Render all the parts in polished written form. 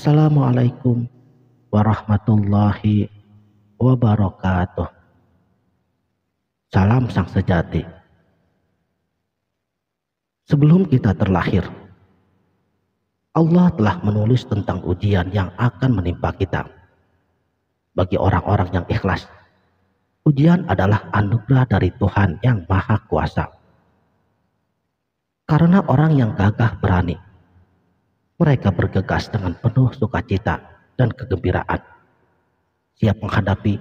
Assalamualaikum warahmatullahi wabarakatuh. Salam sang sejati. Sebelum kita terlahir, Allah telah menulis tentang ujian yang akan menimpa kita. Bagi orang-orang yang ikhlas, ujian adalah anugerah dari Tuhan yang Maha Kuasa. Karena orang yang gagah berani, mereka bergegas dengan penuh sukacita dan kegembiraan, siap menghadapi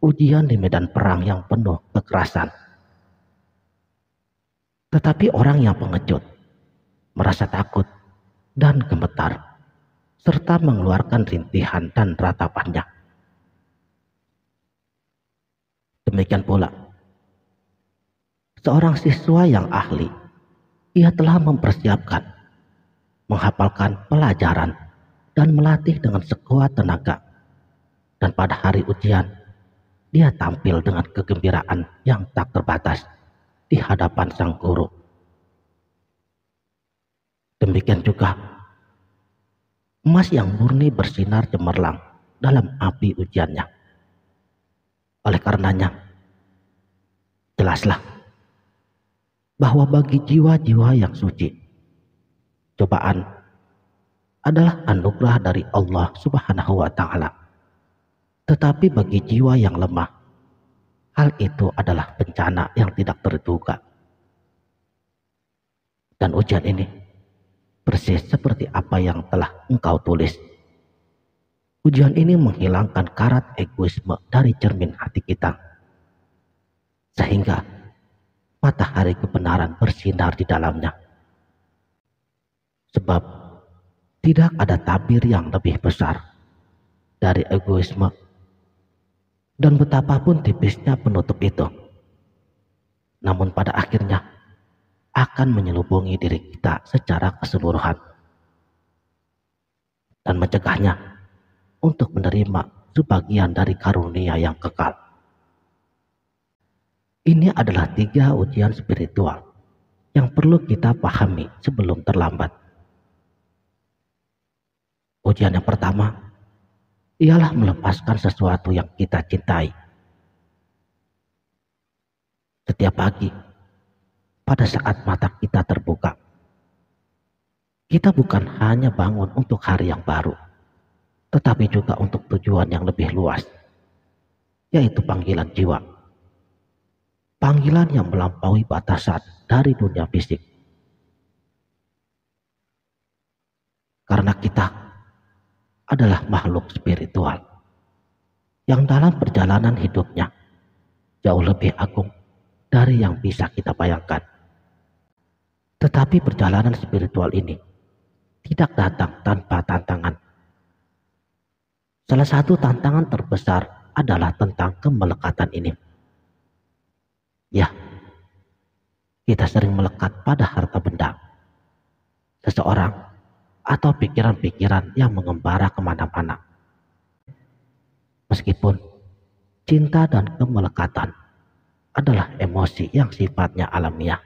ujian di medan perang yang penuh kekerasan. Tetapi orang yang pengecut, merasa takut dan gemetar, serta mengeluarkan rintihan dan ratapannya. Demikian pula, seorang siswa yang ahli, ia telah mempersiapkan, menghafalkan pelajaran, dan melatih dengan sekuat tenaga. Dan pada hari ujian, dia tampil dengan kegembiraan yang tak terbatas di hadapan sang guru. Demikian juga, emas yang murni bersinar cemerlang dalam api ujiannya. Oleh karenanya, jelaslah bahwa bagi jiwa-jiwa yang suci, cobaan adalah anugerah dari Allah Subhanahu wa Ta'ala. Tetapi bagi jiwa yang lemah, hal itu adalah bencana yang tidak terduga. Dan ujian ini persis seperti apa yang telah engkau tulis. Ujian ini menghilangkan karat egoisme dari cermin hati kita, sehingga matahari kebenaran bersinar di dalamnya. Sebab tidak ada tabir yang lebih besar dari egoisme, dan betapapun tipisnya penutup itu, namun pada akhirnya akan menyelubungi diri kita secara keseluruhan dan mencegahnya untuk menerima sebagian dari karunia yang kekal. Ini adalah 3 ujian spiritual yang perlu kita pahami sebelum terlambat. Ujian yang pertama ialah melepaskan sesuatu yang kita cintai. Setiap pagi, pada saat mata kita terbuka, kita bukan hanya bangun untuk hari yang baru, tetapi juga untuk tujuan yang lebih luas, yaitu panggilan jiwa. Panggilan yang melampaui batasan dari dunia fisik. Karena kita adalah makhluk spiritual yang dalam perjalanan hidupnya jauh lebih agung dari yang bisa kita bayangkan. Tetapi perjalanan spiritual ini tidak datang tanpa tantangan. Salah satu tantangan terbesar adalah tentang kemelekatan ini. Ya, kita sering melekat pada harta benda, seseorang, atau pikiran-pikiran yang mengembara kemana-mana. Meskipun cinta dan kemelekatan adalah emosi yang sifatnya alamiah,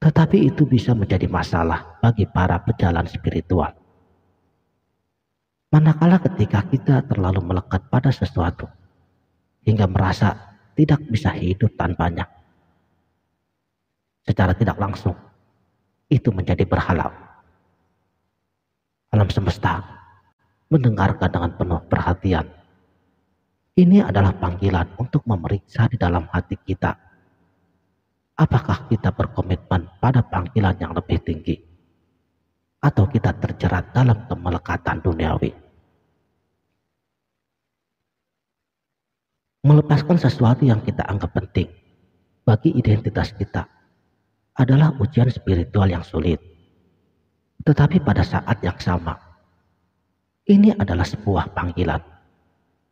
tetapi itu bisa menjadi masalah bagi para pejalan spiritual. Manakala ketika kita terlalu melekat pada sesuatu hingga merasa tidak bisa hidup tanpanya, secara tidak langsung itu menjadi berhala. Alam semesta mendengarkan dengan penuh perhatian. Ini adalah panggilan untuk memeriksa di dalam hati kita, apakah kita berkomitmen pada panggilan yang lebih tinggi, atau kita terjerat dalam kemelekatan duniawi. Melepaskan sesuatu yang kita anggap penting bagi identitas kita adalah ujian spiritual yang sulit. Tetapi pada saat yang sama, ini adalah sebuah panggilan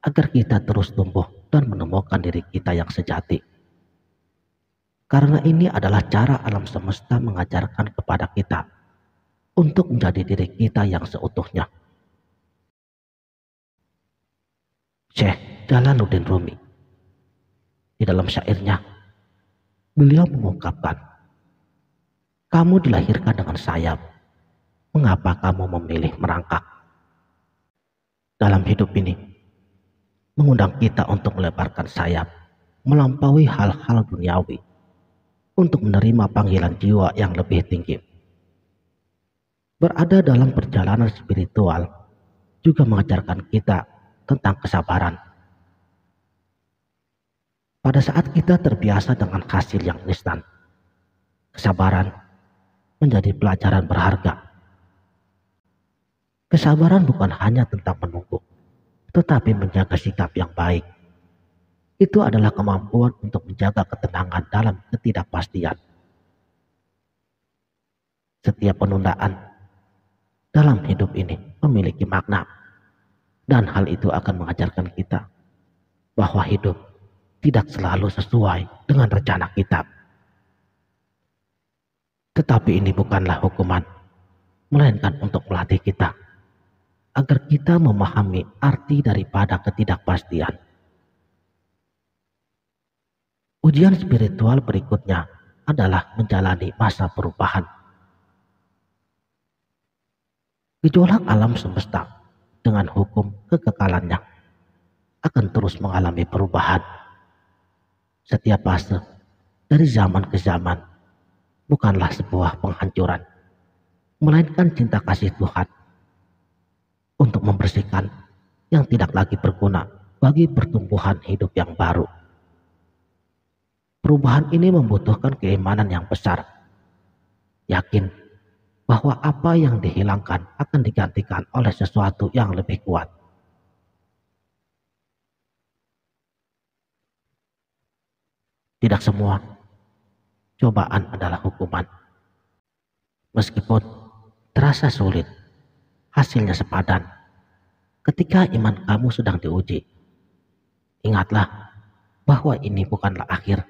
agar kita terus tumbuh dan menemukan diri kita yang sejati. Karena ini adalah cara alam semesta mengajarkan kepada kita untuk menjadi diri kita yang seutuhnya. Syekh Jalaluddin Rumi, di dalam syairnya, beliau mengungkapkan, "Kamu dilahirkan dengan sayap, mengapa kamu memilih merangkak?" dalam hidup ini mengundang kita untuk melebarkan sayap, melampaui hal-hal duniawi, untuk menerima panggilan jiwa yang lebih tinggi. Berada dalam perjalanan spiritual juga mengajarkan kita tentang kesabaran. Pada saat kita terbiasa dengan hasil yang instan, kesabaran menjadi pelajaran berharga. Kesabaran bukan hanya tentang menunggu, tetapi menjaga sikap yang baik. Itu adalah kemampuan untuk menjaga ketenangan dalam ketidakpastian. Setiap penundaan dalam hidup ini memiliki makna, dan hal itu akan mengajarkan kita bahwa hidup tidak selalu sesuai dengan rencana kita. Tetapi ini bukanlah hukuman, melainkan untuk melatih kita agar kita memahami arti daripada ketidakpastian. Ujian spiritual berikutnya adalah menjalani masa perubahan. Gejolak alam semesta dengan hukum kekekalannya akan terus mengalami perubahan. Setiap fase dari zaman ke zaman bukanlah sebuah penghancuran, melainkan cinta kasih Tuhan untuk membersihkan yang tidak lagi berguna bagi pertumbuhan hidup yang baru. Perubahan ini membutuhkan keimanan yang besar, yakin bahwa apa yang dihilangkan akan digantikan oleh sesuatu yang lebih kuat. Tidak semua cobaan adalah hukuman. Meskipun terasa sulit, hasilnya sepadan. Ketika iman kamu sedang diuji, ingatlah bahwa ini bukanlah akhir,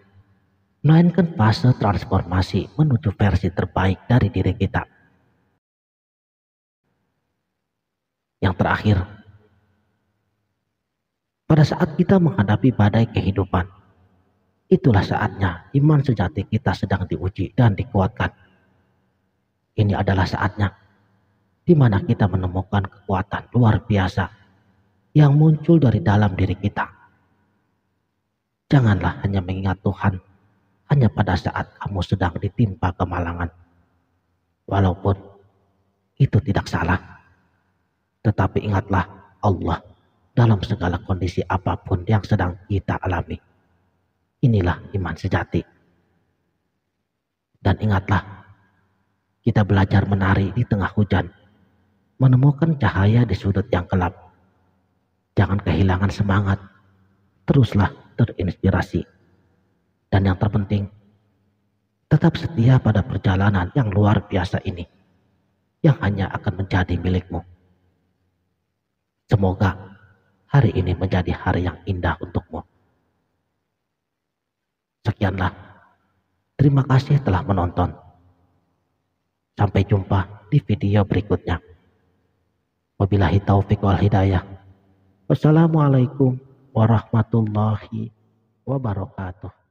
melainkan fase transformasi menuju versi terbaik dari diri kita. Yang terakhir, pada saat kita menghadapi badai kehidupan, itulah saatnya iman sejati kita sedang diuji dan dikuatkan. Ini adalah saatnya di mana kita menemukan kekuatan luar biasa yang muncul dari dalam diri kita. Janganlah hanya mengingat Tuhan hanya pada saat kamu sedang ditimpa kemalangan. Walaupun itu tidak salah, tetapi ingatlah Allah dalam segala kondisi apapun yang sedang kita alami. Inilah iman sejati. Dan ingatlah, kita belajar menari di tengah hujan, menemukan cahaya di sudut yang gelap. Jangan kehilangan semangat, teruslah terinspirasi. Dan yang terpenting, tetap setia pada perjalanan yang luar biasa ini, yang hanya akan menjadi milikmu. Semoga hari ini menjadi hari yang indah untukmu. Sekianlah, terima kasih telah menonton. Sampai jumpa di video berikutnya. Wabillahi taufiq wal hidayah. Wassalamualaikum warahmatullahi wabarakatuh.